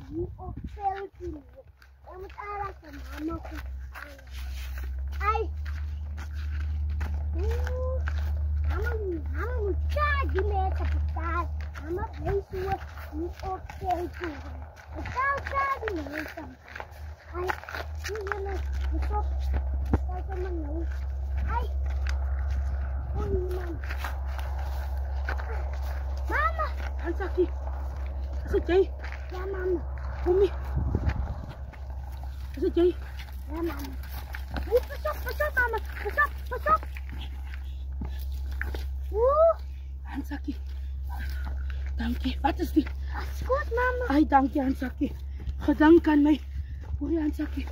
Hier op veldje. Je moet aanlaten, mama. Ai. Mama moet daar die mensen betalen. Mama wees hoe hier op veldje. Betaal daar die mensen. Ai. Hier willen we stop. Kijk maar nou. Ai. Oh man. Mama. Hansaki. Is dit jy? Ja mama. Mommy. Is dit jy? Ja mama. Pas op mama. Pas op. Hansaki. Dankie. Wat is die? Is goed mama. Ai, dankie Hansaki. Gedink aan my. Hoor jy Hansaki?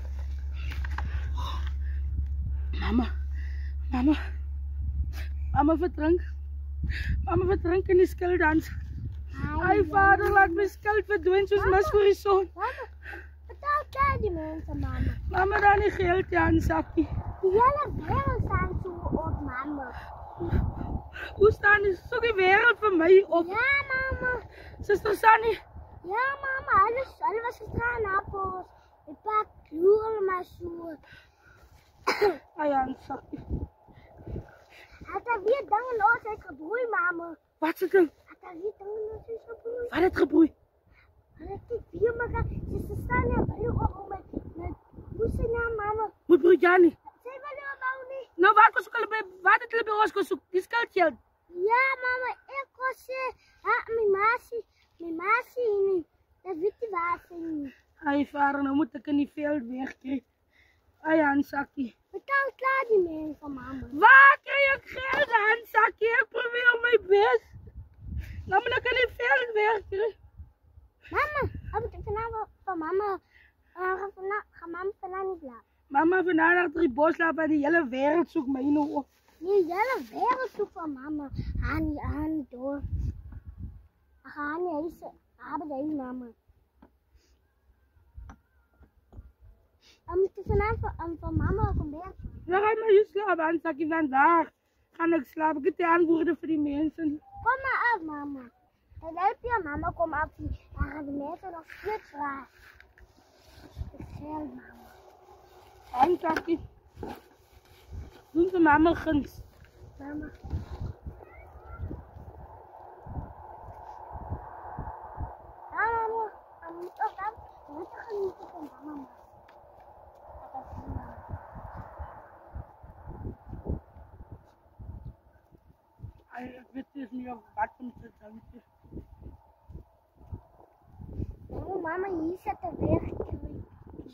Mama verdrink. Mama verdrink in die skildans. Ai vader, laat my skild verdwyn soos mis voor die son. Mama, betaal daar die mensen mama. Mama, daar nie geld die Hansaki. Die hele wereld staan so op mama. Hoe staan die so die wêreld vir my op? Ja mama. Suster Sunny. Ja mama, alles was gestraan op ons. Ik pak kloeren maar zo. Ai Hansaki. Het er weer dingen los uit gebroei mama. Wat se ding? Het er weer dingen los uit gebroei. Wat het gebroei? Het is weer maar ze staan ja bij op met hoe se naam mama. Moet broer Jani. Zij willen bou nie. Nou wat kosoek hulle by wat het hulle by ons gesoek? Die skildgeld. Ja mama, ik was mijn maasie nie. Dat weet je waar ze nie. Ai vader, nou moet ek in die veld wegkry. Ai Hansaki. Betaal klaar die mensen mama. Waar kry ek geld Hansaki? Ek probeer my bes. Nou moet ek in die veld wegkry. Mama, heb ik vanavond van mama. Ga mama vanavond niet slapen. Mama vanavond achter die bos loop en die hele wêreld soek my nou op. Die hele wereld zoekt van mama. Aan door. Ga niet huis. Hebben deze mama. Ik vanavond van mama op een berg. Ja, ga maar hier slapen Hansaki, want waar gaan ek slaap? Ek het die antwoorde vir die mense. Kom maar af mama. Dan help je mama, kom af. Dan gaan de mensen nog steeds vragen. Ik geld mama. Hansaki. Doen vir mama guns. Mama. Ja mama. Dan moet ook dan. We moeten genieten van mama. Ek weet dus nie of wat om te dankie. Mama, hier zit de weg.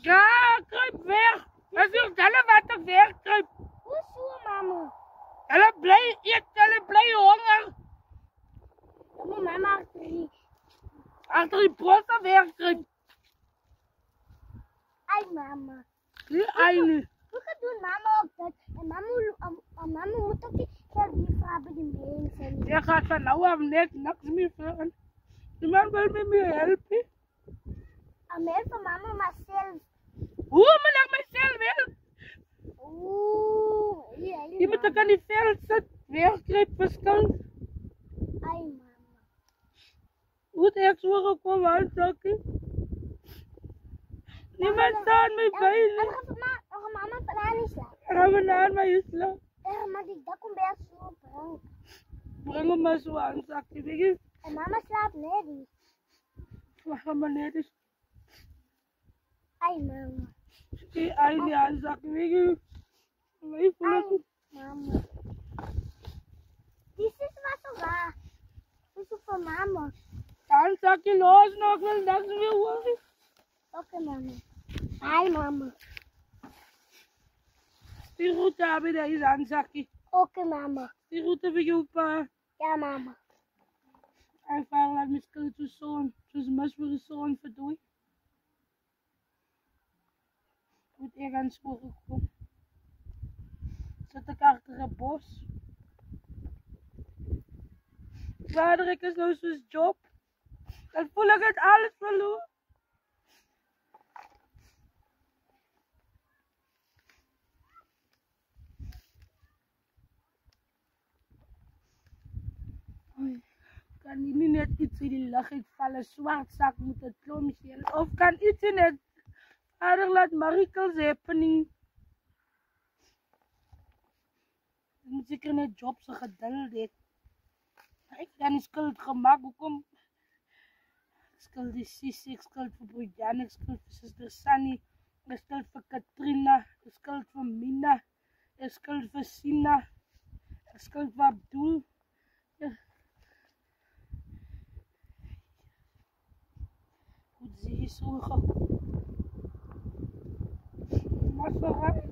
Ja, kruip weg. As jy hulle wat ek wegkruip. Hoezo mama? Hulle bly eet, hulle bly honger. Mama, Agter die brosse wegkruip. ai mama. Nie ai nie. Hoe gaan doen mama op dat? En mama moet ook niet hier vragen bij die mensen. Ek gaan van nou af net niks meer vir. Iemand wil my meer help. Amel van mama maar zelf. Hoe moet ek myself help? Oeh, hier. Jy moet ek aan die veld sit, wegkruip verskil. Ai mama. Hoe het ek so gekom Hansaki? Niemand staan my by nie. Nog mama vanavond niet slapen. Ek gaan vanaand my slaap. Ja, maar die dak om bij zo brengen. Bring hom maar so Hansaki, weet jy? En mama slaapt net. Wag maar net eens. Ai mama. Die ai nie Hansaki, weet jy? My voel Ai ek. mama. Die zus was zo raar. Die is van mama. Hansaki los nog, ek wil niks meer hoor. Oké mama. Ai mama. Die route hebben daar is Hansaki. Oké mama. Die route vir jou pa. Ja mama. Ek vaar laat my skuld so son, soos mis vir die son verdooi. Moet ek aan spoor gekom. Sit ek agter 'n bos. Vader, ek is nou soos Job. Dan voel ek het alles verloor. Kan nie net iets in die lug uitval, 'n swart sak met 'n klomp seël of weet jy net, Vader laat miracles happening. Ek moet seker net jobs se geduld het. Ek dan die skuld gemaak, hoekom? Ek skuld die Sissie, ek skuld vir Brian, ek skuld vir Sister Sunny, ek skuld vir Katrina, ek skuld vir Mina, ek skuld vir Sina, ek skuld vir Abdul. Goed zie je zo gauw. Maar zo gaat.